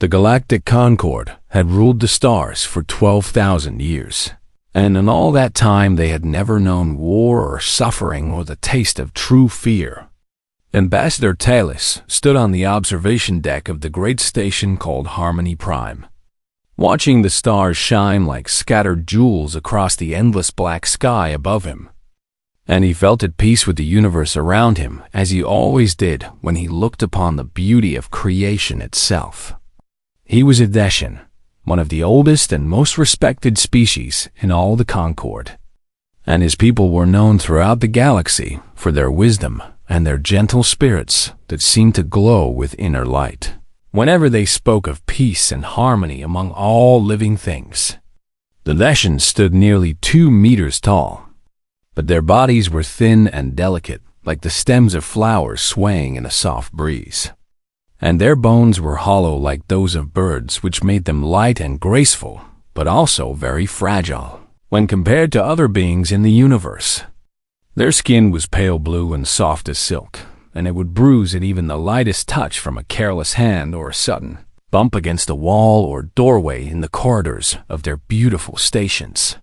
The Galactic Concord had ruled the stars for 12,000 years, and in all that time they had never known war or suffering or the taste of true fear. Ambassador Talus stood on the observation deck of the great station called Harmony Prime, watching the stars shine like scattered jewels across the endless black sky above him. And he felt at peace with the universe around him, as he always did when he looked upon the beauty of creation itself. He was a Deshan, one of the oldest and most respected species in all the Concord, and his people were known throughout the galaxy for their wisdom and their gentle spirits that seemed to glow with inner light whenever they spoke of peace and harmony among all living things. The Deshans stood nearly 2 meters tall, but their bodies were thin and delicate, like the stems of flowers swaying in a soft breeze. And their bones were hollow like those of birds, which made them light and graceful, but also very fragile when compared to other beings in the universe. Their skin was pale blue and soft as silk, and it would bruise at even the lightest touch from a careless hand or a sudden bump against a wall or doorway in the corridors of their beautiful stations.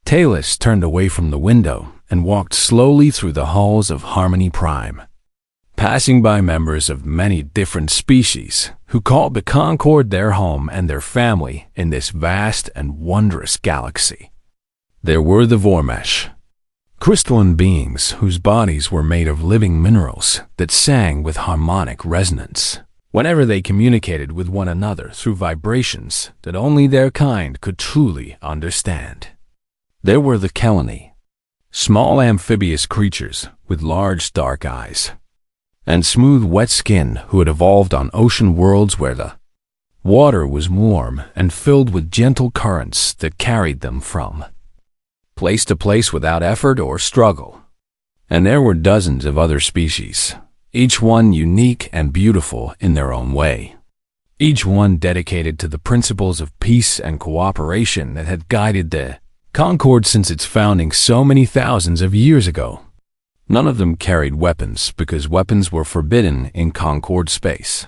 Talus turned away from the window and walked slowly through the halls of Harmony Prime, passing by members of many different species who called the Concord their home and their family in this vast and wondrous galaxy. There were the Vormesh, crystalline beings whose bodies were made of living minerals that sang with harmonic resonance whenever they communicated with one another through vibrations that only their kind could truly understand. There were the Kelani, small amphibious creatures with large dark eyes and smooth wet skin who had evolved on ocean worlds where the water was warm and filled with gentle currents that carried them from place to place without effort or struggle. And there were dozens of other species, each one unique and beautiful in their own way, each one dedicated to the principles of peace and cooperation that had guided the Concord since its founding so many thousands of years ago. None of them carried weapons because weapons were forbidden in Concord space.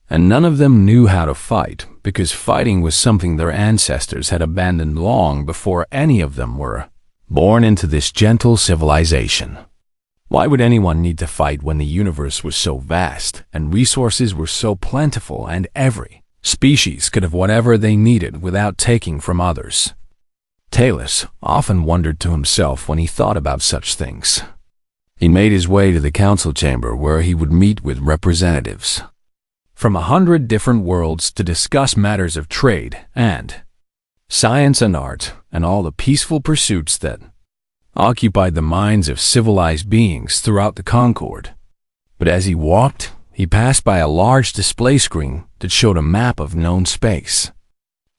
And none of them knew how to fight because fighting was something their ancestors had abandoned long before any of them were born into this gentle civilization. Why would anyone need to fight when the universe was so vast and resources were so plentiful and every species could have whatever they needed without taking from others? Talus often wondered to himself when he thought about such things. He made his way to the council chamber where he would meet with representatives from 100 different worlds to discuss matters of trade and science and art and all the peaceful pursuits that occupied the minds of civilized beings throughout the Concord. But as he walked, he passed by a large display screen that showed a map of known space,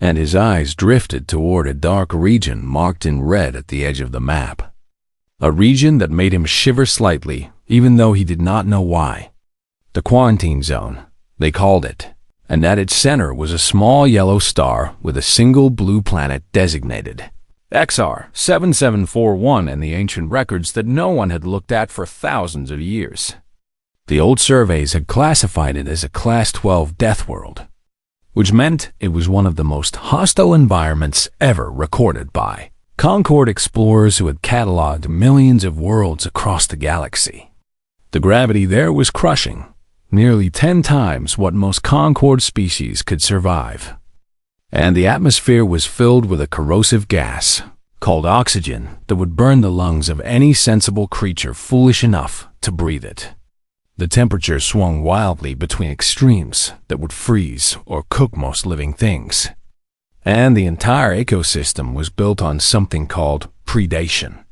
and his eyes drifted toward a dark region marked in red at the edge of the map. A region that made him shiver slightly, even though he did not know why. The quarantine zone, they called it, and at its center was a small yellow star with a single blue planet designated XR 7741 in the ancient records that no one had looked at for thousands of years. The old surveys had classified it as a Class 12 death world, which meant it was one of the most hostile environments ever recorded by Concord explorers who had cataloged millions of worlds across the galaxy. The gravity there was crushing, nearly 10 times what most Concord species could survive. And the atmosphere was filled with a corrosive gas called oxygen that would burn the lungs of any sensible creature foolish enough to breathe it. The temperature swung wildly between extremes that would freeze or cook most living things. And the entire ecosystem was built on something called predation,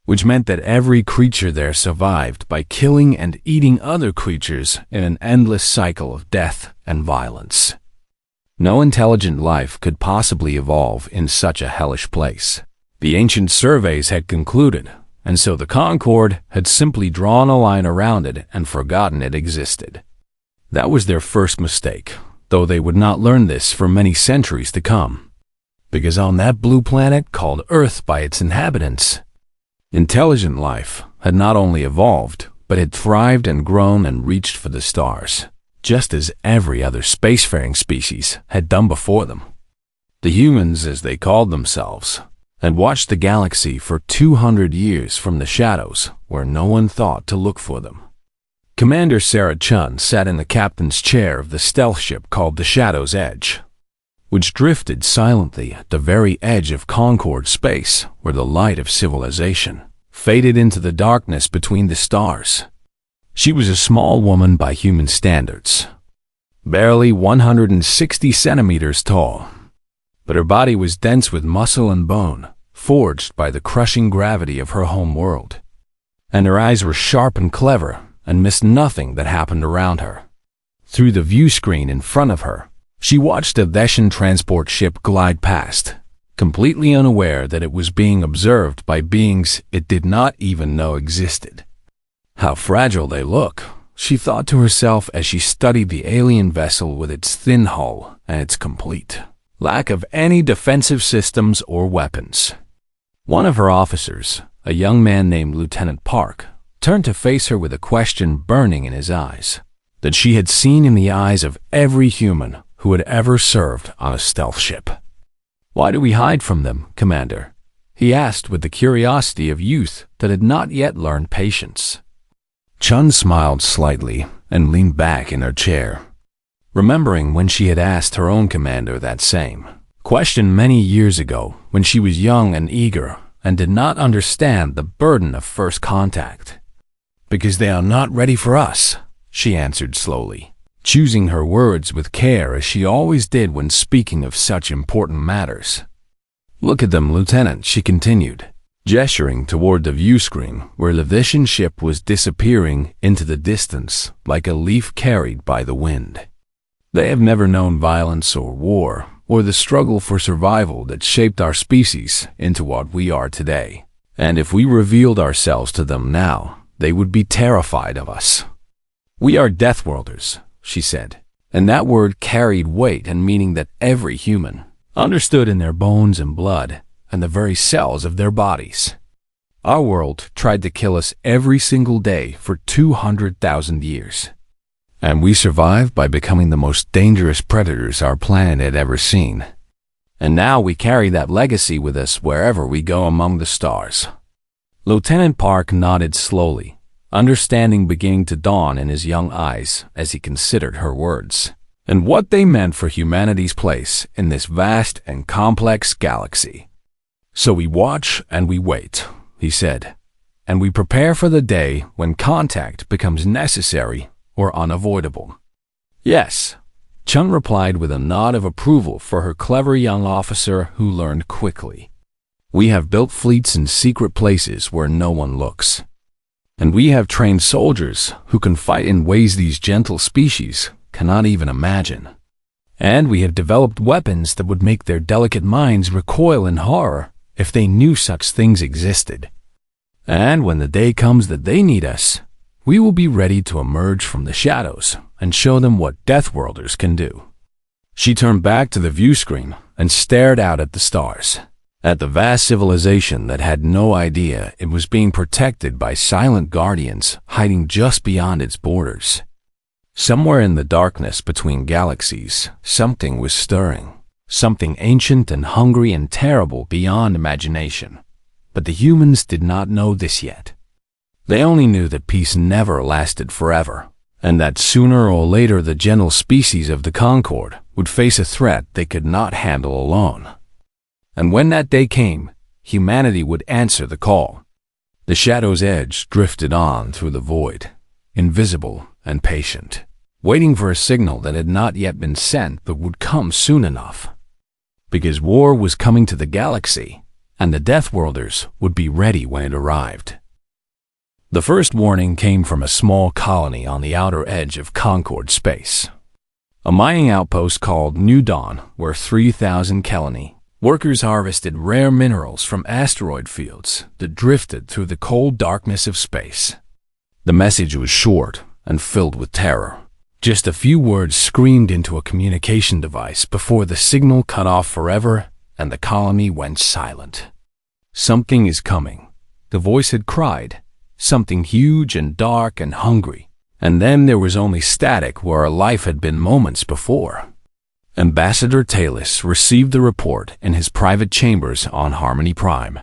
which meant that every creature there survived by killing and eating other creatures in an endless cycle of death and violence. No intelligent life could possibly evolve in such a hellish place, the ancient surveys had concluded, and so the Concord had simply drawn a line around it and forgotten it existed. That was their first mistake, though they would not learn this for many centuries to come, because on that blue planet called Earth by its inhabitants, intelligent life had not only evolved, but had thrived and grown and reached for the stars, just as every other spacefaring species had done before them. The humans, as they called themselves, had watched the galaxy for 200 years from the shadows where no one thought to look for them. Commander Sarah Chun sat in the captain's chair of the stealth ship called the Shadow's Edge, which drifted silently at the very edge of Concord space where the light of civilization faded into the darkness between the stars. She was a small woman by human standards, barely 160 centimeters tall, but her body was dense with muscle and bone, forged by the crushing gravity of her home world. And her eyes were sharp and clever and missed nothing that happened around her. Through the view screen in front of her, she watched a Veshan transport ship glide past, completely unaware that it was being observed by beings it did not even know existed. How fragile they look, she thought to herself as she studied the alien vessel with its thin hull and its complete lack of any defensive systems or weapons. One of her officers, a young man named Lieutenant Park, turned to face her with a question burning in his eyes that she had seen in the eyes of every human who had ever served on a stealth ship. "Why do we hide from them, Commander?" he asked with the curiosity of youth that had not yet learned patience. Chun smiled slightly and leaned back in her chair, remembering when she had asked her own commander that same question many years ago when she was young and eager and did not understand the burden of first contact. "Because they are not ready for us," she answered slowly, choosing her words with care as she always did when speaking of such important matters. "Look at them, Lieutenant," she continued, gesturing toward the view screen where the Vishan ship was disappearing into the distance like a leaf carried by the wind. They have never known violence or war or the struggle for survival that shaped our species into what we are today. And if we revealed ourselves to them now, they would be terrified of us. "We are Deathworlders," she said, and that word carried weight and meaning that every human understood in their bones and blood and the very cells of their bodies. Our world tried to kill us every single day for 200,000 years. And we survived by becoming the most dangerous predators our planet had ever seen. And now we carry that legacy with us wherever we go among the stars. Lieutenant Park nodded slowly, understanding beginning to dawn in his young eyes as he considered her words and what they meant for humanity's place in this vast and complex galaxy. "So we watch and we wait," he said, "and we prepare for the day when contact becomes necessary or unavoidable." "Yes," Chun replied with a nod of approval for her clever young officer who learned quickly. "We have built fleets in secret places where no one looks. And we have trained soldiers who can fight in ways these gentle species cannot even imagine. And we have developed weapons that would make their delicate minds recoil in horror if they knew such things existed. And when the day comes that they need us, we will be ready to emerge from the shadows and show them what Deathworlders can do." She turned back to the view screen and stared out at the stars, at the vast civilization that had no idea it was being protected by silent guardians hiding just beyond its borders. Somewhere in the darkness between galaxies, something was stirring, something ancient and hungry and terrible beyond imagination. But the humans did not know this yet. They only knew that peace never lasted forever, and that sooner or later the gentle species of the Concord would face a threat they could not handle alone. And when that day came, humanity would answer the call. The Shadow's Edge drifted on through the void, invisible and patient, waiting for a signal that had not yet been sent but would come soon enough. Because war was coming to the galaxy, and the Deathworlders would be ready when it arrived. The first warning came from a small colony on the outer edge of Concord space. A mining outpost called New Dawn, where 3,000 colony workers harvested rare minerals from asteroid fields that drifted through the cold darkness of space. The message was short and filled with terror. Just a few words screamed into a communication device before the signal cut off forever and the colony went silent. "Something is coming," the voice had cried. "Something huge and dark and hungry, And then there was only static where our life had been moments before. Ambassador Talus received the report in his private chambers on Harmony Prime,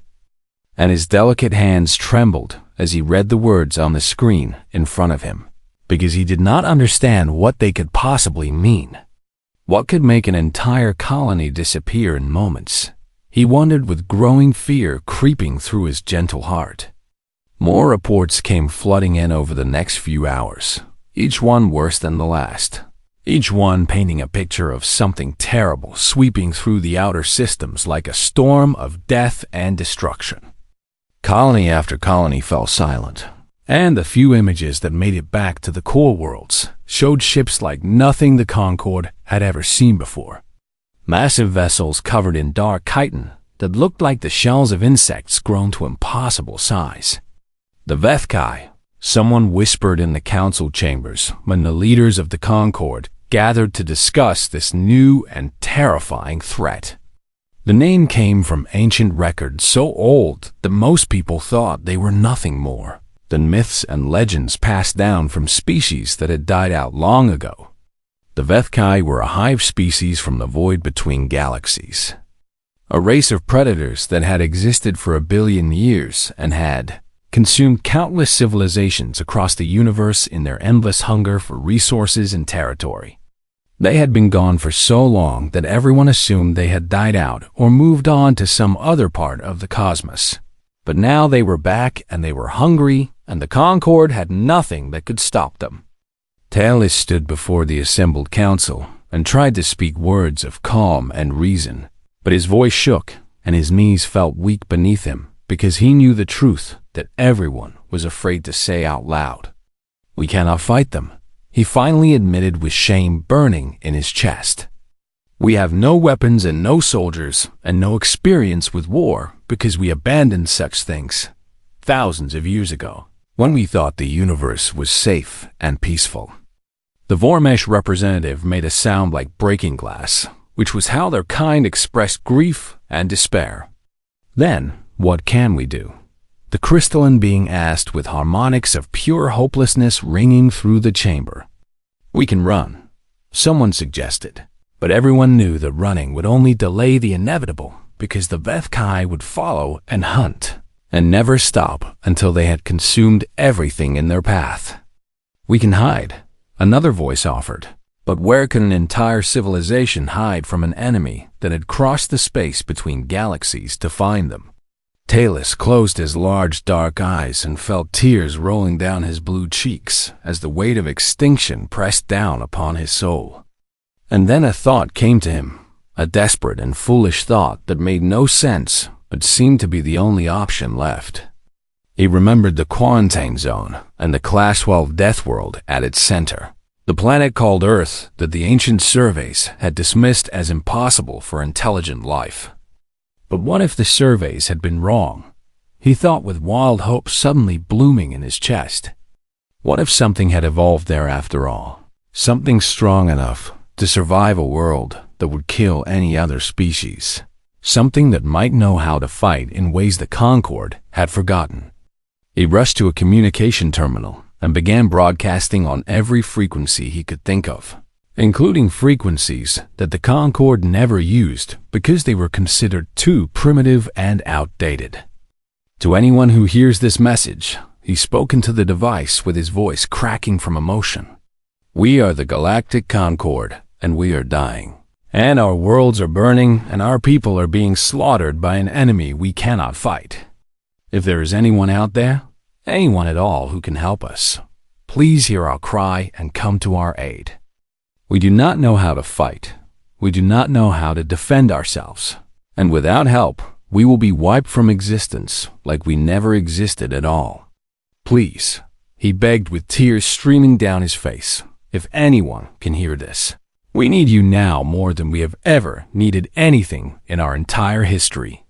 and his delicate hands trembled as he read the words on the screen in front of him, because he did not understand what they could possibly mean. What could make an entire colony disappear in moments? He wondered with growing fear creeping through his gentle heart. More reports came flooding in over the next few hours, each one worse than the last. Each one painting a picture of something terrible sweeping through the outer systems like a storm of death and destruction. Colony after colony fell silent, and the few images that made it back to the core worlds showed ships like nothing the Concord had ever seen before. Massive vessels covered in dark chitin that looked like the shells of insects grown to impossible size. The Vethkai, someone whispered in the council chambers when the leaders of the Concord gathered to discuss this new and terrifying threat. The name came from ancient records so old that most people thought they were nothing more than myths and legends passed down from species that had died out long ago. The Vethkai were a hive species from the void between galaxies, a race of predators that had existed for 1 billion years and had consumed countless civilizations across the universe in their endless hunger for resources and territory. They had been gone for so long that everyone assumed they had died out or moved on to some other part of the cosmos. But now they were back and they were hungry, and the Concord had nothing that could stop them. Talus stood before the assembled council and tried to speak words of calm and reason, but his voice shook and his knees felt weak beneath him because he knew the truth that everyone was afraid to say out loud. "We cannot fight them," he finally admitted with shame burning in his chest. "We have no weapons and no soldiers and no experience with war because we abandoned such things thousands of years ago when we thought the universe was safe and peaceful." The Vormesh representative made a sound like breaking glass, which was how their kind expressed grief and despair. "Then, what can we do?" the crystalline being asked with harmonics of pure hopelessness ringing through the chamber. "We can run," someone suggested, but everyone knew that running would only delay the inevitable because the Vethkai would follow and hunt and never stop until they had consumed everything in their path. "We can hide," another voice offered, but where could an entire civilization hide from an enemy that had crossed the space between galaxies to find them? Talus closed his large dark eyes and felt tears rolling down his blue cheeks as the weight of extinction pressed down upon his soul. And then a thought came to him, a desperate and foolish thought that made no sense but seemed to be the only option left. He remembered the quarantine zone and the Class 12 death world at its center, the planet called Earth that the ancient surveys had dismissed as impossible for intelligent life. But what if the surveys had been wrong? He thought with wild hope suddenly blooming in his chest. What if something had evolved there after all? Something strong enough to survive a world that would kill any other species. Something that might know how to fight in ways the Concord had forgotten. He rushed to a communication terminal and began broadcasting on every frequency he could think of, including frequencies that the Concord never used because they were considered too primitive and outdated. To anyone who hears this message, he spoke into the device with his voice cracking from emotion. "We are the Galactic Concord, and we are dying. And our worlds are burning, and our people are being slaughtered by an enemy we cannot fight. If there is anyone out there, anyone at all who can help us, please hear our cry and come to our aid. We do not know how to fight. We do not know how to defend ourselves. And without help, we will be wiped from existence like we never existed at all. Please," he begged with tears streaming down his face, "if anyone can hear this, we need you now more than we have ever needed anything in our entire history."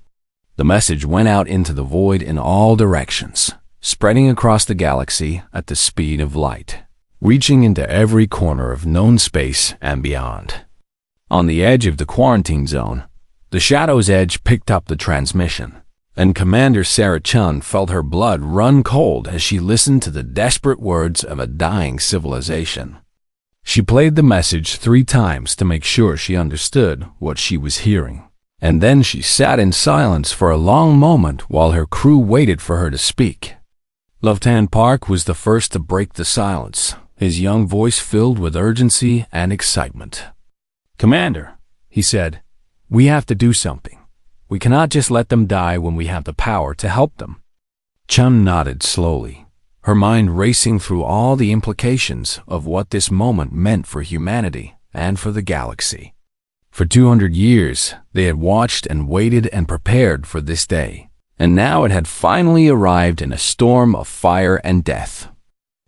The message went out into the void in all directions, spreading across the galaxy at the speed of light, reaching into every corner of known space and beyond. On the edge of the quarantine zone, the Shadow's Edge picked up the transmission, and Commander Sarah Chun felt her blood run cold as she listened to the desperate words of a dying civilization. She played the message 3 times to make sure she understood what she was hearing, and then she sat in silence for a long moment while her crew waited for her to speak. Lieutenant Park was the first to break the silence, his young voice filled with urgency and excitement. "Commander," he said, "we have to do something. We cannot just let them die when we have the power to help them." Chun nodded slowly, her mind racing through all the implications of what this moment meant for humanity and for the galaxy. For 200 years, they had watched and waited and prepared for this day, and now it had finally arrived in a storm of fire and death.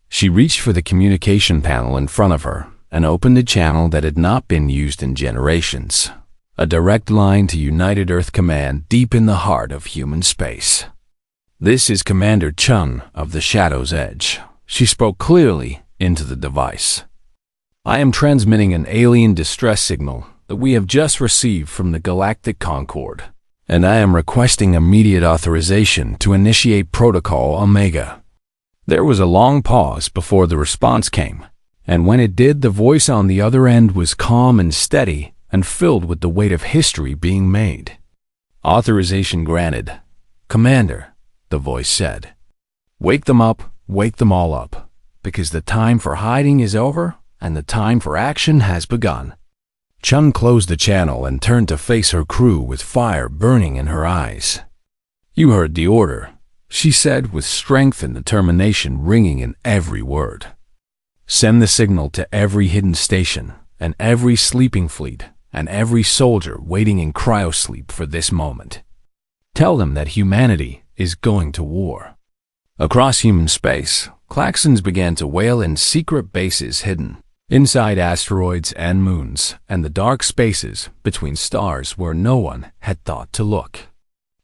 She reached for the communication panel in front of her and opened a channel that had not been used in generations. A direct line to United Earth Command deep in the heart of human space. "This is Commander Chun of the Shadow's Edge," she spoke clearly into the device. "I am transmitting an alien distress signal that we have just received from the Galactic Concord, and I am requesting immediate authorization to initiate Protocol Omega." There was a long pause before the response came, and when it did, the voice on the other end was calm and steady, and filled with the weight of history being made. "Authorization granted, Commander," the voice said. "Wake them up, wake them all up, because the time for hiding is over and the time for action has begun." Chun closed the channel and turned to face her crew with fire burning in her eyes. "You heard the order," she said with strength and determination ringing in every word. "Send the signal to every hidden station and every sleeping fleet and every soldier waiting in cryosleep for this moment. Tell them that humanity is going to war." Across human space, klaxons began to wail in secret bases hidden inside asteroids and moons and the dark spaces between stars where no one had thought to look.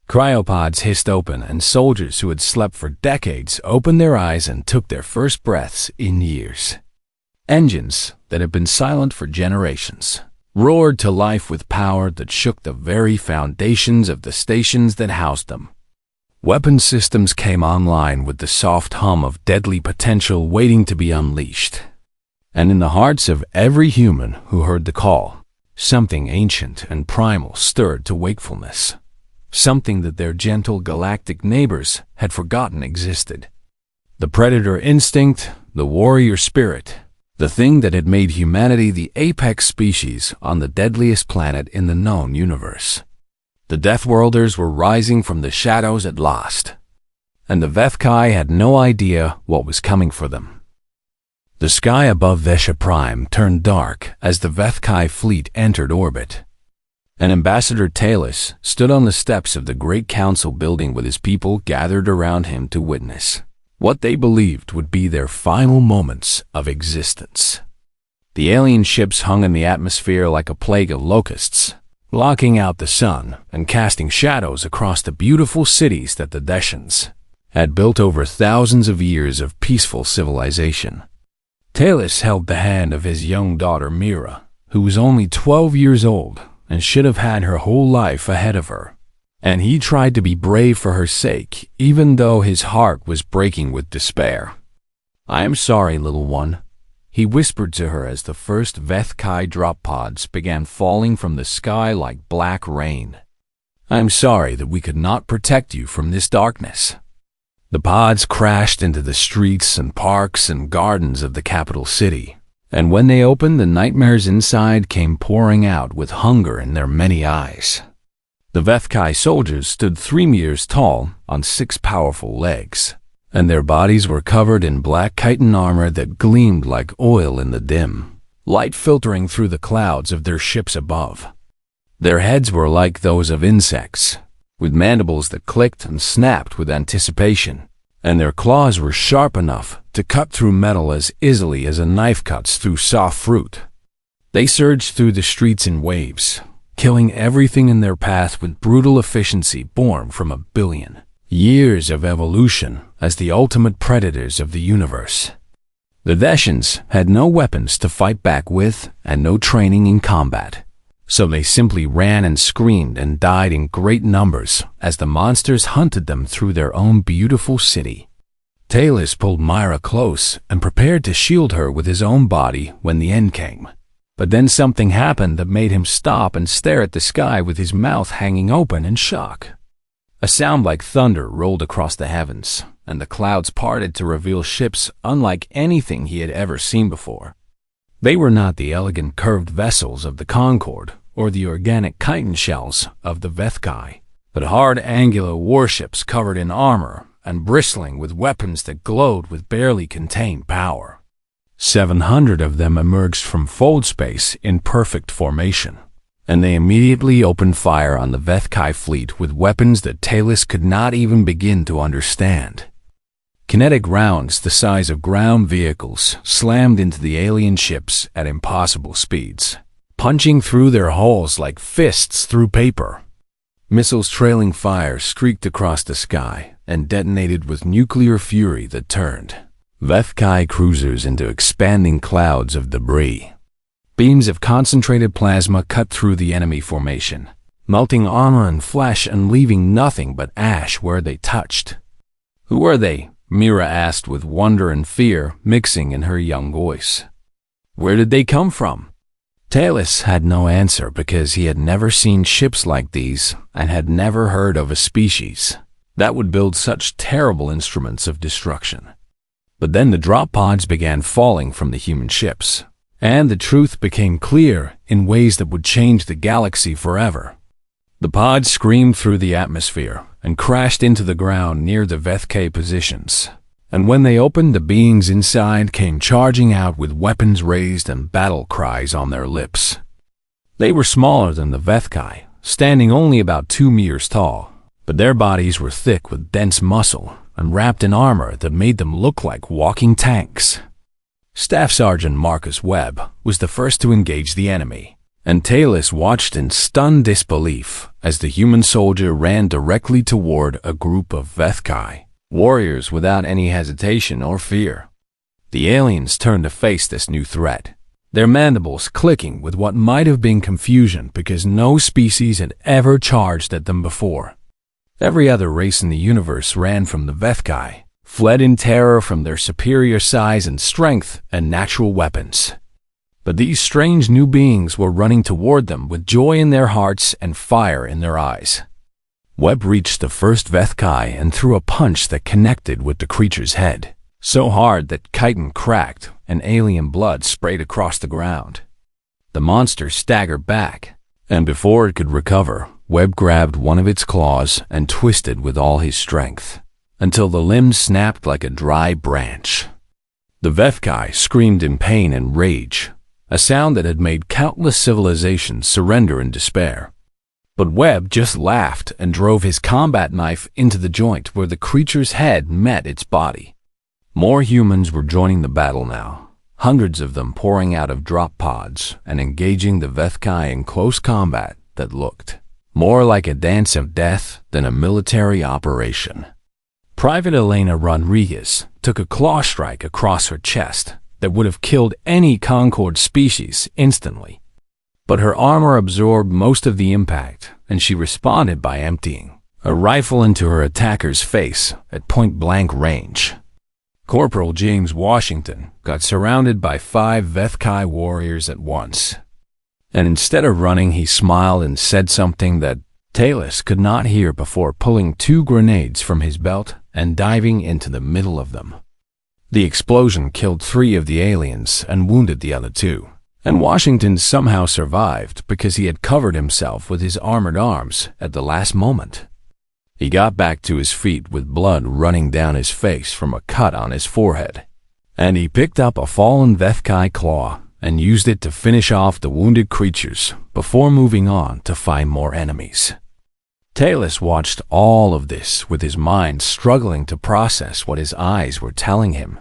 Cryopods hissed open, and soldiers who had slept for decades opened their eyes and took their first breaths in years. Engines that had been silent for generations roared to life with power that shook the very foundations of the stations that housed them. Weapon systems came online with the soft hum of deadly potential waiting to be unleashed. And in the hearts of every human who heard the call, something ancient and primal stirred to wakefulness, something that their gentle galactic neighbors had forgotten existed. The predator instinct, the warrior spirit, the thing that had made humanity the apex species on the deadliest planet in the known universe. The Deathworlders were rising from the shadows at last, and the Vethkai had no idea what was coming for them. The sky above Vesha Prime turned dark as the Vethkai fleet entered orbit. And Ambassador Talus stood on the steps of the Great Council building with his people gathered around him to witness what they believed would be their final moments of existence. The alien ships hung in the atmosphere like a plague of locusts, blocking out the sun and casting shadows across the beautiful cities that the Deshans had built over thousands of years of peaceful civilization. Talus held the hand of his young daughter Mira, who was only 12 years old and should have had her whole life ahead of her. And he tried to be brave for her sake, even though his heart was breaking with despair. "I am sorry, little one," he whispered to her as the first Vethkai drop pods began falling from the sky like black rain. "I am sorry that we could not protect you from this darkness." The pods crashed into the streets and parks and gardens of the capital city, and when they opened, the nightmares inside came pouring out with hunger in their many eyes. The Vethkai soldiers stood 3 meters tall on 6 powerful legs, and their bodies were covered in black chitin armor that gleamed like oil in the dim light filtering through the clouds of their ships above. Their heads were like those of insects, with mandibles that clicked and snapped with anticipation, and their claws were sharp enough to cut through metal as easily as a knife cuts through soft fruit. They surged through the streets in waves, killing everything in their path with brutal efficiency born from a billion years of evolution as the ultimate predators of the universe. The Deshans had no weapons to fight back with and no training in combat, So they simply ran and screamed and died in great numbers as the monsters hunted them through their own beautiful city. Talus pulled Myra close and prepared to shield her with his own body when the end came. But then something happened that made him stop and stare at the sky with his mouth hanging open in shock. A sound like thunder rolled across the heavens, and the clouds parted to reveal ships unlike anything he had ever seen before. They were not the elegant curved vessels of the Concorde or the organic chitin shells of the Vethkai, but hard angular warships covered in armor and bristling with weapons that glowed with barely contained power. 700 of them emerged from fold space in perfect formation, and they immediately opened fire on the Vethkai fleet with weapons that Talus could not even begin to understand. Kinetic rounds the size of ground vehicles slammed into the alien ships at impossible speeds, punching through their hulls like fists through paper. Missiles trailing fire streaked across the sky and detonated with nuclear fury that turned Vethkai cruisers into expanding clouds of debris. Beams of concentrated plasma cut through the enemy formation, melting armor and flesh and leaving nothing but ash where they touched. "Who were they?" Mira asked with wonder and fear mixing in her young voice. "Where did they come from?" Talus had no answer because he had never seen ships like these and had never heard of a species that would build such terrible instruments of destruction. But then the drop pods began falling from the human ships, and the truth became clear in ways that would change the galaxy forever. The pods screamed through the atmosphere and crashed into the ground near the Vethkai positions, and when they opened, the beings inside came charging out with weapons raised and battle cries on their lips. They were smaller than the Vethkai, standing only about 2 meters tall, but their bodies were thick with dense muscle and wrapped in armor that made them look like walking tanks. Staff Sergeant Marcus Webb was the first to engage the enemy, and Talus watched in stunned disbelief as the human soldier ran directly toward a group of Vethkai, warriors without any hesitation or fear. The aliens turned to face this new threat, their mandibles clicking with what might have been confusion because no species had ever charged at them before. Every other race in the universe ran from the Vethkai, fled in terror from their superior size and strength and natural weapons. But these strange new beings were running toward them with joy in their hearts and fire in their eyes. Webb reached the first Vethkai and threw a punch that connected with the creature's head, so hard that chitin cracked and alien blood sprayed across the ground. The monster staggered back, and before it could recover, Webb grabbed one of its claws and twisted with all his strength, until the limb snapped like a dry branch. The Vethkai screamed in pain and rage, a sound that had made countless civilizations surrender in despair. But Webb just laughed and drove his combat knife into the joint where the creature's head met its body. More humans were joining the battle now, hundreds of them pouring out of drop pods and engaging the Vethkai in close combat that looked more like a dance of death than a military operation. Private Elena Rodriguez took a claw strike across her chest that would have killed any Concorde species instantly. But her armor absorbed most of the impact, and she responded by emptying a rifle into her attacker's face at point-blank range. Corporal James Washington got surrounded by 5 Vethkai warriors at once. And instead of running, he smiled and said something that Talus could not hear before pulling 2 grenades from his belt and diving into the middle of them. The explosion killed 3 of the aliens and wounded the other 2. And Washington somehow survived because he had covered himself with his armored arms at the last moment. He got back to his feet with blood running down his face from a cut on his forehead, and he picked up a fallen Vethkai claw and used it to finish off the wounded creatures before moving on to find more enemies. Talus watched all of this with his mind struggling to process what his eyes were telling him.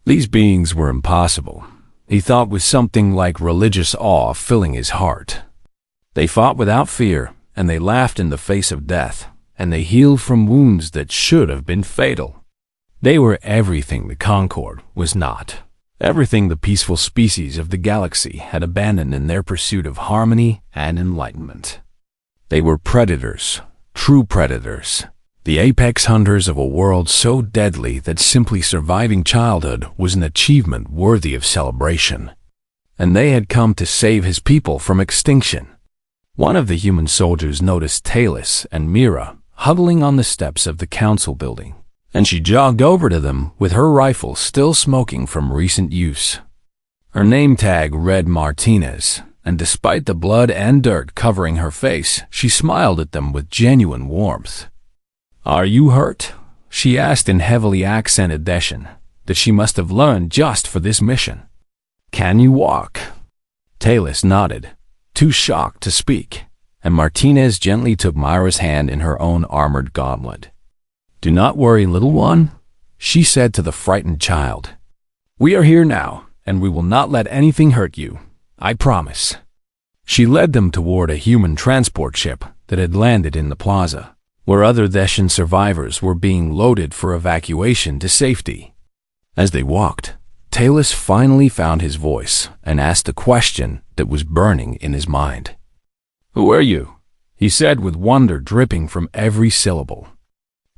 These beings were impossible, he thought, with something like religious awe filling his heart. They fought without fear, and they laughed in the face of death, and they healed from wounds that should have been fatal. They were everything the Concorde was not, everything the peaceful species of the galaxy had abandoned in their pursuit of harmony and enlightenment. They were predators, true predators, the apex hunters of a world so deadly that simply surviving childhood was an achievement worthy of celebration. And they had come to save his people from extinction. One of the human soldiers noticed Talus and Mira huddling on the steps of the council building, and she jogged over to them with her rifle still smoking from recent use. Her name tag read Martinez, and despite the blood and dirt covering her face, she smiled at them with genuine warmth. "Are you hurt?" she asked in heavily accented Dacian that she must have learned just for this mission. "Can you walk?" Talus nodded, too shocked to speak, and Martinez gently took Myra's hand in her own armored gauntlet. "Do not worry, little one," she said to the frightened child. "We are here now, and we will not let anything hurt you, I promise." She led them toward a human transport ship that had landed in the plaza, where other Dacian survivors were being loaded for evacuation to safety. As they walked, Talus finally found his voice and asked a question that was burning in his mind. "Who are you?" he said with wonder dripping from every syllable.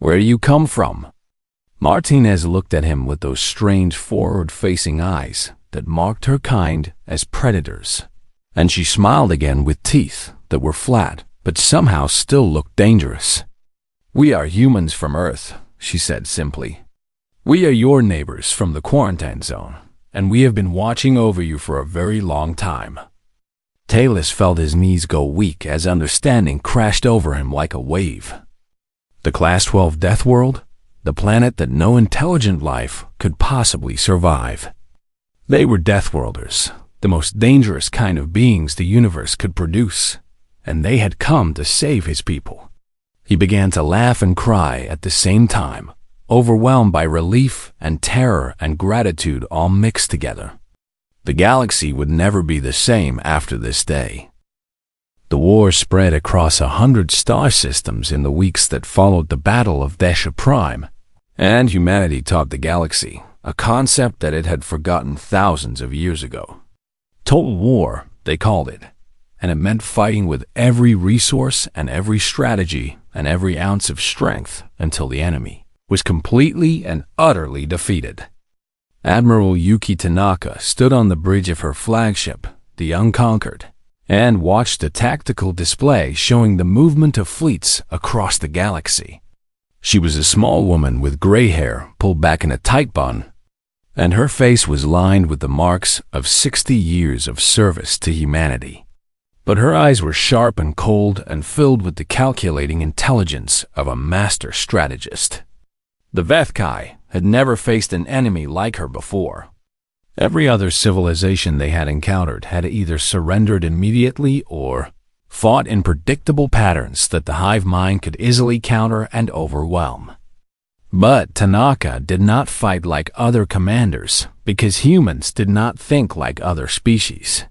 "Where do you come from?" Martinez looked at him with those strange forward-facing eyes that marked her kind as predators, and she smiled again with teeth that were flat but somehow still looked dangerous. "We are humans from Earth," she said simply. "We are your neighbors from the quarantine zone, and we have been watching over you for a very long time." Talus felt his knees go weak as understanding crashed over him like a wave. The Class 12 Death World, the planet that no intelligent life could possibly survive. They were Deathworlders, the most dangerous kind of beings the universe could produce, and they had come to save his people. He began to laugh and cry at the same time, overwhelmed by relief and terror and gratitude all mixed together. The galaxy would never be the same after this day. The war spread across 100 star systems in the weeks that followed the Battle of Desha Prime, and humanity taught the galaxy a concept that it had forgotten thousands of years ago. Total war, they called it, and it meant fighting with every resource and every strategy and every ounce of strength until the enemy was completely and utterly defeated. Admiral Yuki Tanaka stood on the bridge of her flagship, the Unconquered, and watched a tactical display showing the movement of fleets across the galaxy. She was a small woman with gray hair pulled back in a tight bun, and her face was lined with the marks of 60 years of service to humanity. But her eyes were sharp and cold and filled with the calculating intelligence of a master strategist. The Vethkai had never faced an enemy like her before. Every other civilization they had encountered had either surrendered immediately or fought in predictable patterns that the hive mind could easily counter and overwhelm. But Tanaka did not fight like other commanders because humans did not think like other species.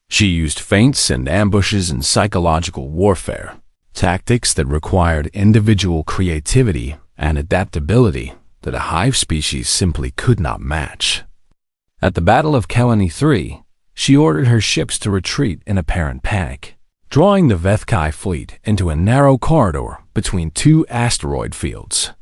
She used feints and ambushes and psychological warfare, tactics that required individual creativity and adaptability that a hive species simply could not match. At the Battle of Kelani III, she ordered her ships to retreat in apparent panic, drawing the Vethkai fleet into a narrow corridor between two asteroid fields.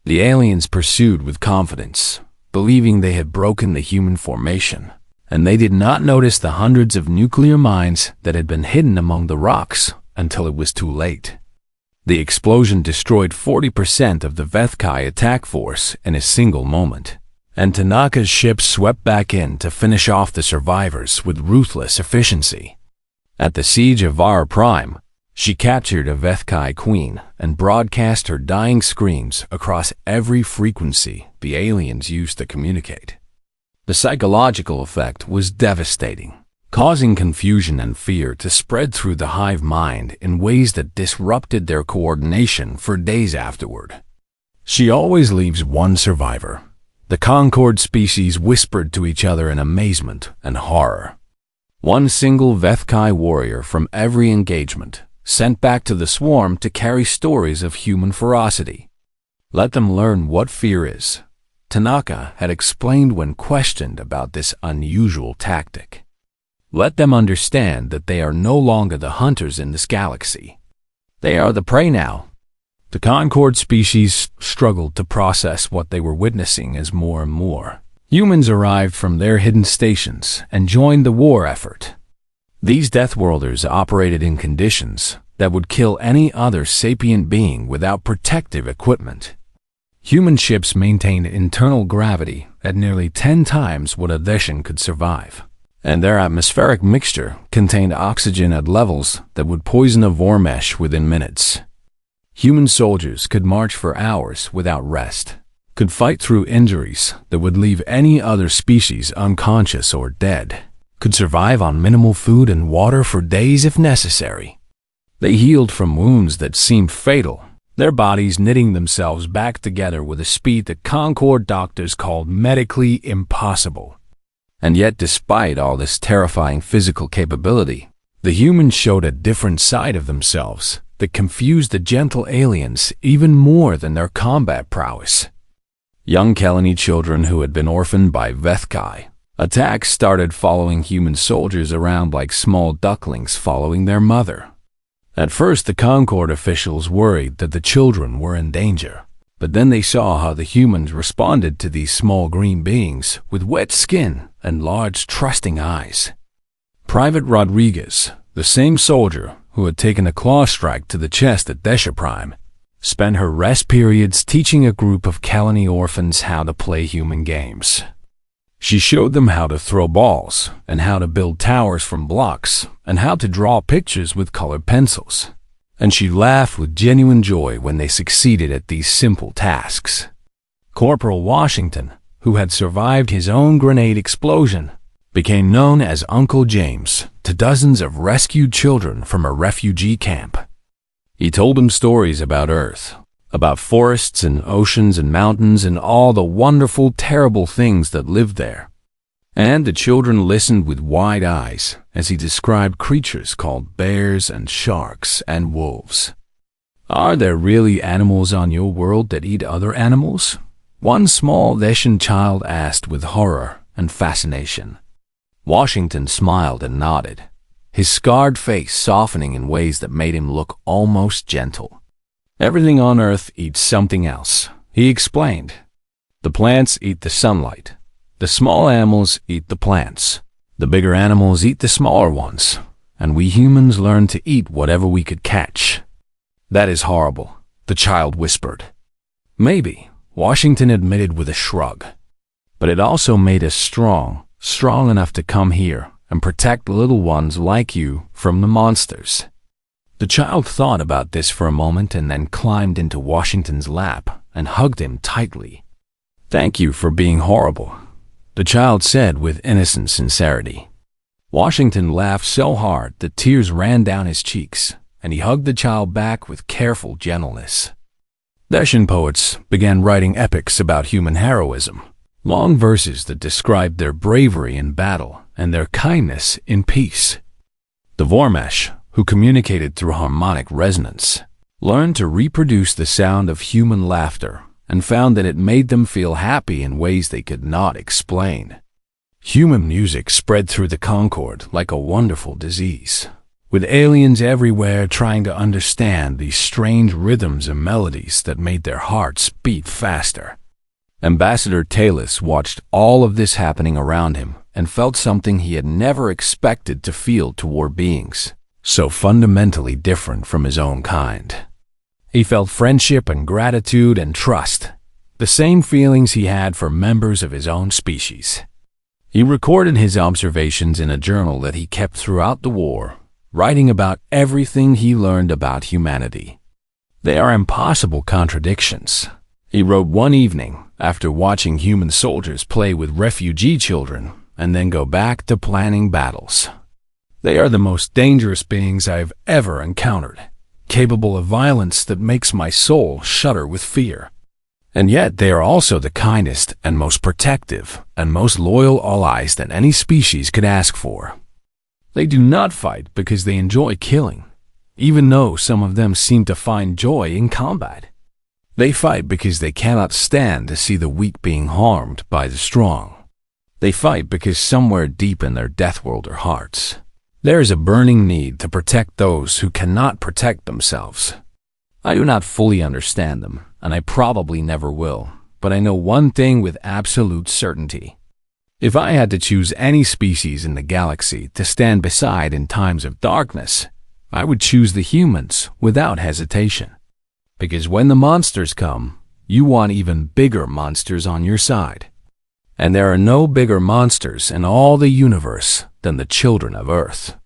The aliens pursued with confidence, believing they had broken the human formation, and they did not notice the hundreds of nuclear mines that had been hidden among the rocks until it was too late. The explosion destroyed 40% of the Vethkai attack force in a single moment, and Tanaka's ship swept back in to finish off the survivors with ruthless efficiency. At the siege of Vara Prime, she captured a Vethkai queen and broadcast her dying screams across every frequency the aliens used to communicate. The psychological effect was devastating, causing confusion and fear to spread through the hive mind in ways that disrupted their coordination for days afterward. "She always leaves one survivor," the Concord species whispered to each other in amazement and horror. One single Vethkai warrior from every engagement, sent back to the swarm to carry stories of human ferocity. "Let them learn what fear is," Tanaka had explained when questioned about this unusual tactic. Let them understand that they are no longer the hunters in this galaxy. They are the prey now. The Concord species struggled to process what they were witnessing as more and more humans arrived from their hidden stations and joined the war effort. These Deathworlders operated in conditions that would kill any other sapient being without protective equipment. Human ships maintained internal gravity at nearly 10 times what a Deshan could survive, and their atmospheric mixture contained oxygen at levels that would poison a Vormesh within minutes. Human soldiers could march for hours without rest, could fight through injuries that would leave any other species unconscious or dead, could survive on minimal food and water for days if necessary. They healed from wounds that seemed fatal, their bodies knitting themselves back together with a speed that Concord doctors called medically impossible. And yet, despite all this terrifying physical capability, the humans showed a different side of themselves that confused the gentle aliens even more than their combat prowess. Young Kelani children who had been orphaned by Vethkai. Attacks started following human soldiers around like small ducklings following their mother. At first, the Concord officials worried that the children were in danger, but then they saw how the humans responded to these small green beings with wet skin and large, trusting eyes. Private Rodriguez, the same soldier who had taken a claw strike to the chest at Desha Prime, spent her rest periods teaching a group of Kelani orphans how to play human games. She showed them how to throw balls, and how to build towers from blocks, and how to draw pictures with colored pencils. And she laughed with genuine joy when they succeeded at these simple tasks. Corporal Washington, who had survived his own grenade explosion, became known as Uncle James to dozens of rescued children from a refugee camp. He told them stories about Earth, about forests and oceans and mountains and all the wonderful, terrible things that lived there. And the children listened with wide eyes as he described creatures called bears and sharks and wolves. Are there really animals on your world that eat other animals? One small Deshan child asked with horror and fascination. Washington smiled and nodded, his scarred face softening in ways that made him look almost gentle. Everything on Earth eats something else, he explained. The plants eat the sunlight. The small animals eat the plants. The bigger animals eat the smaller ones. And we humans learn to eat whatever we could catch. That is horrible, the child whispered. Maybe, Washington admitted with a shrug. But it also made us strong enough to come here and protect little ones like you from the monsters. The child thought about this for a moment and then climbed into Washington's lap and hugged him tightly. Thank you for being horrible, the child said with innocent sincerity. Washington laughed so hard that tears ran down his cheeks, and he hugged the child back with careful gentleness. Deshan poets began writing epics about human heroism, long verses that described their bravery in battle and their kindness in peace. The Vormesh, who communicated through harmonic resonance, learned to reproduce the sound of human laughter and found that it made them feel happy in ways they could not explain. Human music spread through the Concord like a wonderful disease, with aliens everywhere trying to understand these strange rhythms and melodies that made their hearts beat faster. Ambassador Talus watched all of this happening around him and felt something he had never expected to feel toward beings so fundamentally different from his own kind. He felt friendship and gratitude and trust, the same feelings he had for members of his own species. He recorded his observations in a journal that he kept throughout the war, writing about everything he learned about humanity. They are impossible contradictions, he wrote one evening after watching human soldiers play with refugee children and then go back to planning battles. They are the most dangerous beings I have ever encountered, capable of violence that makes my soul shudder with fear. And yet they are also the kindest and most protective and most loyal allies that any species could ask for. They do not fight because they enjoy killing, even though some of them seem to find joy in combat. They fight because they cannot stand to see the weak being harmed by the strong. They fight because somewhere deep in their Deathworlder hearts, there is a burning need to protect those who cannot protect themselves. I do not fully understand them, and I probably never will, but I know one thing with absolute certainty. If I had to choose any species in the galaxy to stand beside in times of darkness, I would choose the humans without hesitation. Because when the monsters come, you want even bigger monsters on your side. And there are no bigger monsters in all the universe than the children of Earth.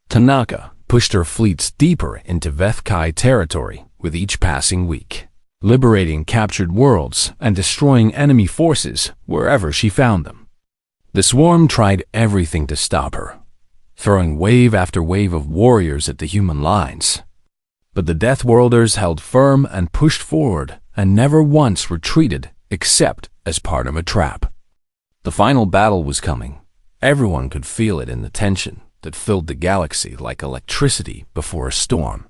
Tanaka pushed her fleets deeper into Vethkai territory with each passing week, liberating captured worlds and destroying enemy forces wherever she found them. The swarm tried everything to stop her, throwing wave after wave of warriors at the human lines. But the Deathworlders held firm and pushed forward and never once retreated except as part of a trap. The final battle was coming. Everyone could feel it in the tension that filled the galaxy like electricity before a storm.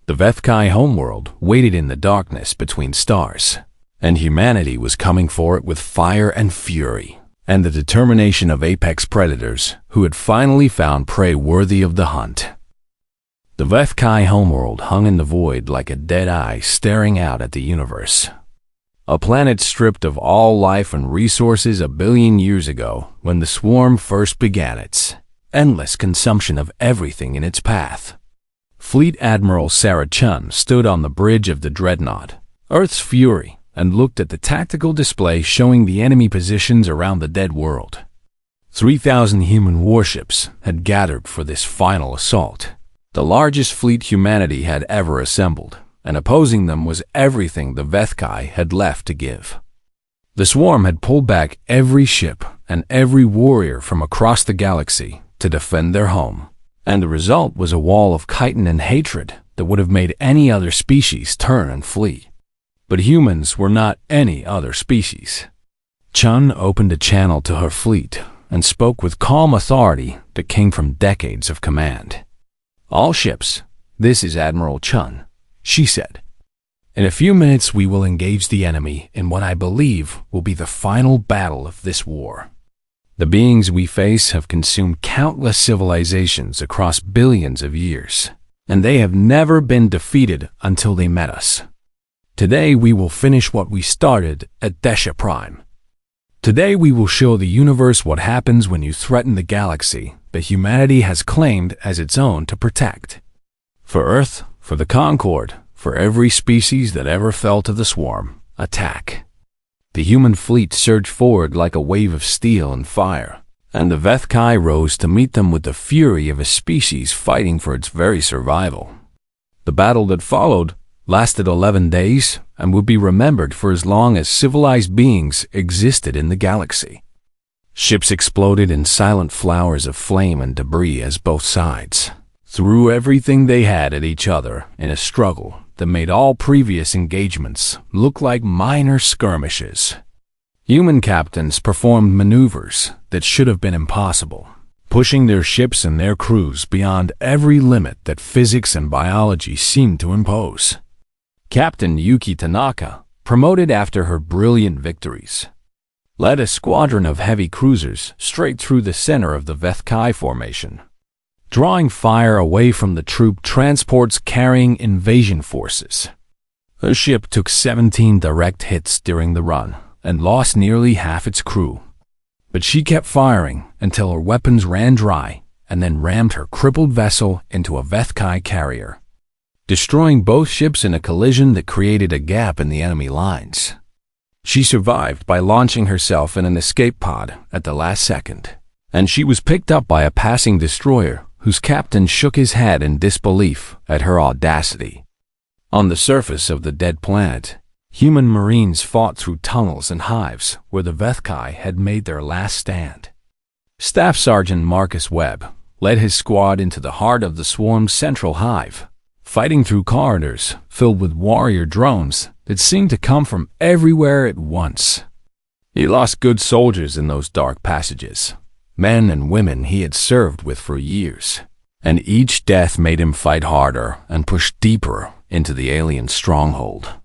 The Vethkai homeworld waited in the darkness between stars, and humanity was coming for it with fire and fury, and the determination of apex predators who had finally found prey worthy of the hunt. The Vethkai homeworld hung in the void like a dead eye staring out at the universe. A planet stripped of all life and resources a billion years ago when the swarm first began its endless consumption of everything in its path. Fleet Admiral Sarah Chun stood on the bridge of the Dreadnought, Earth's Fury, and looked at the tactical display showing the enemy positions around the dead world. 3,000 human warships had gathered for this final assault, the largest fleet humanity had ever assembled, and opposing them was everything the Vethkai had left to give. The swarm had pulled back every ship and every warrior from across the galaxy to defend their home, and the result was a wall of chitin and hatred that would have made any other species turn and flee. But humans were not any other species. Chun opened a channel to her fleet and spoke with calm authority that came from decades of command. "All ships, this is Admiral Chun," she said. "In a few minutes we will engage the enemy in what I believe will be the final battle of this war. The beings we face have consumed countless civilizations across billions of years, and they have never been defeated until they met us. Today we will finish what we started at Desha Prime. Today we will show the universe what happens when you threaten the galaxy that humanity has claimed as its own to protect. For Earth, for the Concord, for every species that ever fell to the swarm, attack." The human fleet surged forward like a wave of steel and fire, and the Vethkai rose to meet them with the fury of a species fighting for its very survival. The battle that followed lasted 11 days and would be remembered for as long as civilized beings existed in the galaxy. Ships exploded in silent flowers of flame and debris as both sides threw everything they had at each other in a struggle that made all previous engagements look like minor skirmishes. Human captains performed maneuvers that should have been impossible, pushing their ships and their crews beyond every limit that physics and biology seemed to impose. Captain Yuki Tanaka, promoted after her brilliant victories, led a squadron of heavy cruisers straight through the center of the Vethkai formation, drawing fire away from the troop transports carrying invasion forces. Her ship took 17 direct hits during the run and lost nearly half its crew. But she kept firing until her weapons ran dry and then rammed her crippled vessel into a Vethkai carrier, destroying both ships in a collision that created a gap in the enemy lines. She survived by launching herself in an escape pod at the last second, and she was picked up by a passing destroyer whose captain shook his head in disbelief at her audacity. On the surface of the dead planet, human marines fought through tunnels and hives where the Vethkai had made their last stand. Staff Sergeant Marcus Webb led his squad into the heart of the swarm's central hive, fighting through corridors filled with warrior drones that seemed to come from everywhere at once. He lost good soldiers in those dark passages, men and women he had served with for years, and each death made him fight harder and push deeper into the alien stronghold.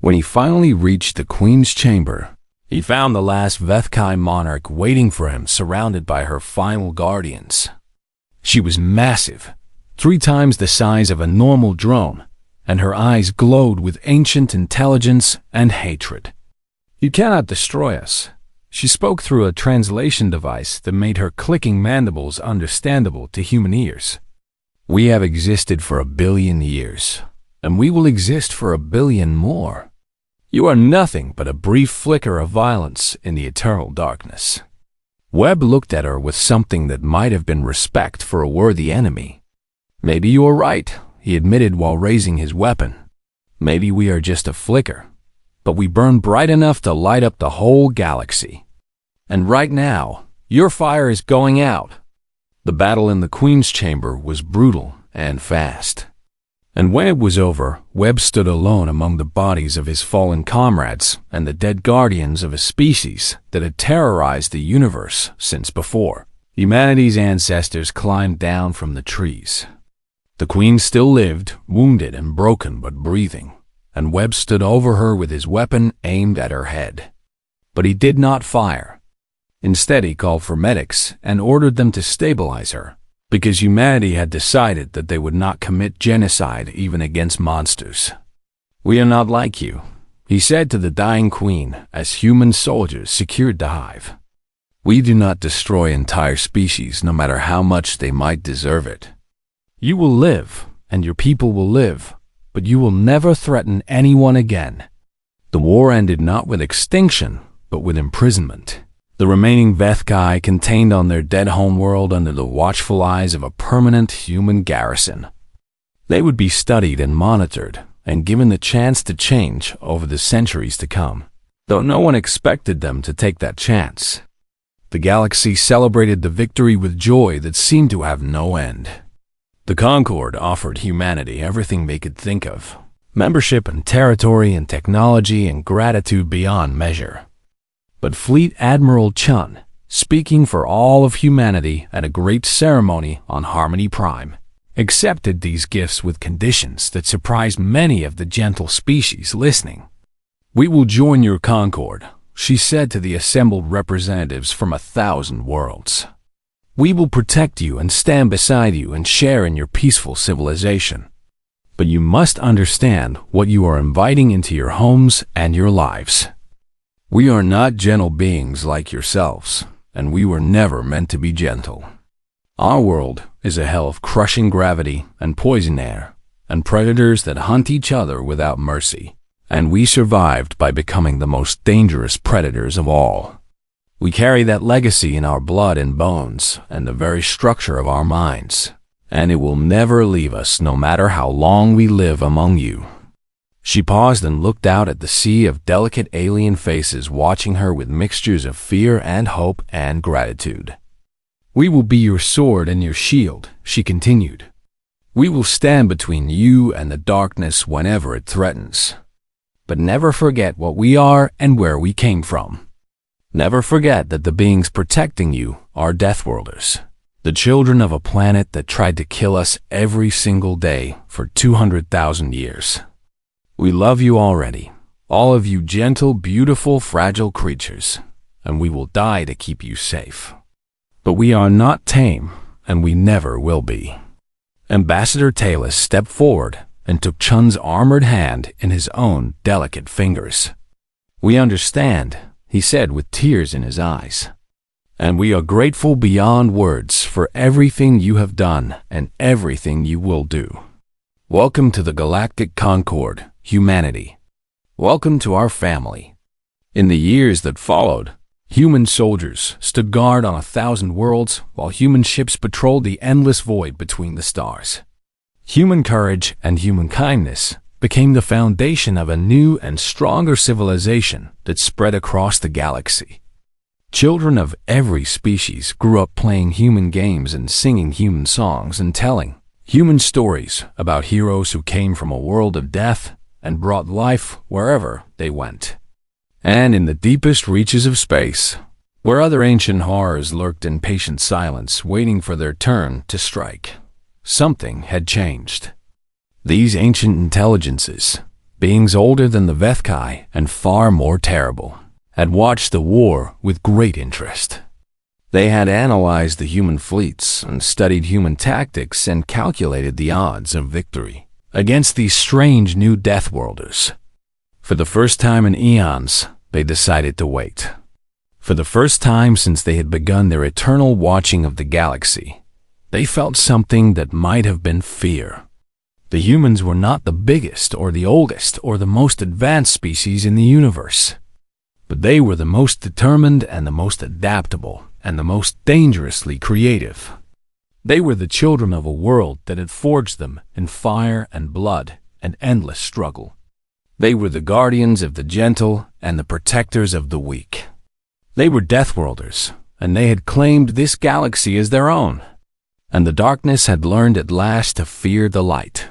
When he finally reached the Queen's chamber, he found the last Vethkai monarch waiting for him, surrounded by her final guardians. She was massive, 3 times the size of a normal drone, and her eyes glowed with ancient intelligence and hatred. "You cannot destroy us." She spoke through a translation device that made her clicking mandibles understandable to human ears. "We have existed for 1 billion years, and we will exist for 1 billion more. You are nothing but a brief flicker of violence in the eternal darkness." Webb looked at her with something that might have been respect for a worthy enemy. "Maybe you are right," he admitted while raising his weapon. "Maybe we are just a flicker, but we burn bright enough to light up the whole galaxy. And right now, your fire is going out." The battle in the Queen's chamber was brutal and fast. And when it was over, Webb stood alone among the bodies of his fallen comrades and the dead guardians of a species that had terrorized the universe since before humanity's ancestors climbed down from the trees. The Queen still lived, wounded and broken but breathing, and Webb stood over her with his weapon aimed at her head. But he did not fire. Instead, he called for medics and ordered them to stabilize her, because humanity had decided that they would not commit genocide even against monsters. "We are not like you," he said to the dying Queen as human soldiers secured the hive. "We do not destroy entire species no matter how much they might deserve it. You will live, and your people will live, but you will never threaten anyone again." The war ended not with extinction, but with imprisonment. The remaining Vethkai contained on their dead homeworld under the watchful eyes of a permanent human garrison. They would be studied and monitored, and given the chance to change over the centuries to come, though no one expected them to take that chance. The galaxy celebrated the victory with joy that seemed to have no end. The Concord offered humanity everything they could think of: membership and territory and technology and gratitude beyond measure. But Fleet Admiral Chun, speaking for all of humanity at a great ceremony on Harmony Prime, accepted these gifts with conditions that surprised many of the gentle species listening. "We will join your Concord," she said to the assembled representatives from 1,000 worlds. "We will protect you and stand beside you and share in your peaceful civilization. But you must understand what you are inviting into your homes and your lives. We are not gentle beings like yourselves, and we were never meant to be gentle. Our world is a hell of crushing gravity and poison air, and predators that hunt each other without mercy, and we survived by becoming the most dangerous predators of all. We carry that legacy in our blood and bones and the very structure of our minds, and it will never leave us no matter how long we live among you." She paused and looked out at the sea of delicate alien faces watching her with mixtures of fear and hope and gratitude. "We will be your sword and your shield," she continued. "We will stand between you and the darkness whenever it threatens. But never forget what we are and where we came from. Never forget that the beings protecting you are Deathworlders, the children of a planet that tried to kill us every single day for 200,000 years. We love you already, all of you gentle, beautiful, fragile creatures, and we will die to keep you safe. But we are not tame, and we never will be." Ambassador Talus stepped forward and took Chun's armored hand in his own delicate fingers. "We understand," he said with tears in his eyes. "And we are grateful beyond words for everything you have done and everything you will do. Welcome to the Galactic Concord, humanity. Welcome to our family." In the years that followed, human soldiers stood guard on 1,000 worlds while human ships patrolled the endless void between the stars. Human courage and human kindness became the foundation of a new and stronger civilization that spread across the galaxy. Children of every species grew up playing human games and singing human songs and telling human stories about heroes who came from a world of death and brought life wherever they went. And in the deepest reaches of space, where other ancient horrors lurked in patient silence waiting for their turn to strike, something had changed. These ancient intelligences, beings older than the Vethkai and far more terrible, had watched the war with great interest. They had analyzed the human fleets and studied human tactics and calculated the odds of victory against these strange new Deathworlders. For the first time in eons, they decided to wait. For the first time since they had begun their eternal watching of the galaxy, they felt something that might have been fear. The humans were not the biggest or the oldest or the most advanced species in the universe, but they were the most determined and the most adaptable and the most dangerously creative. They were the children of a world that had forged them in fire and blood and endless struggle. They were the guardians of the gentle and the protectors of the weak. They were Deathworlders, and they had claimed this galaxy as their own. And the darkness had learned at last to fear the light.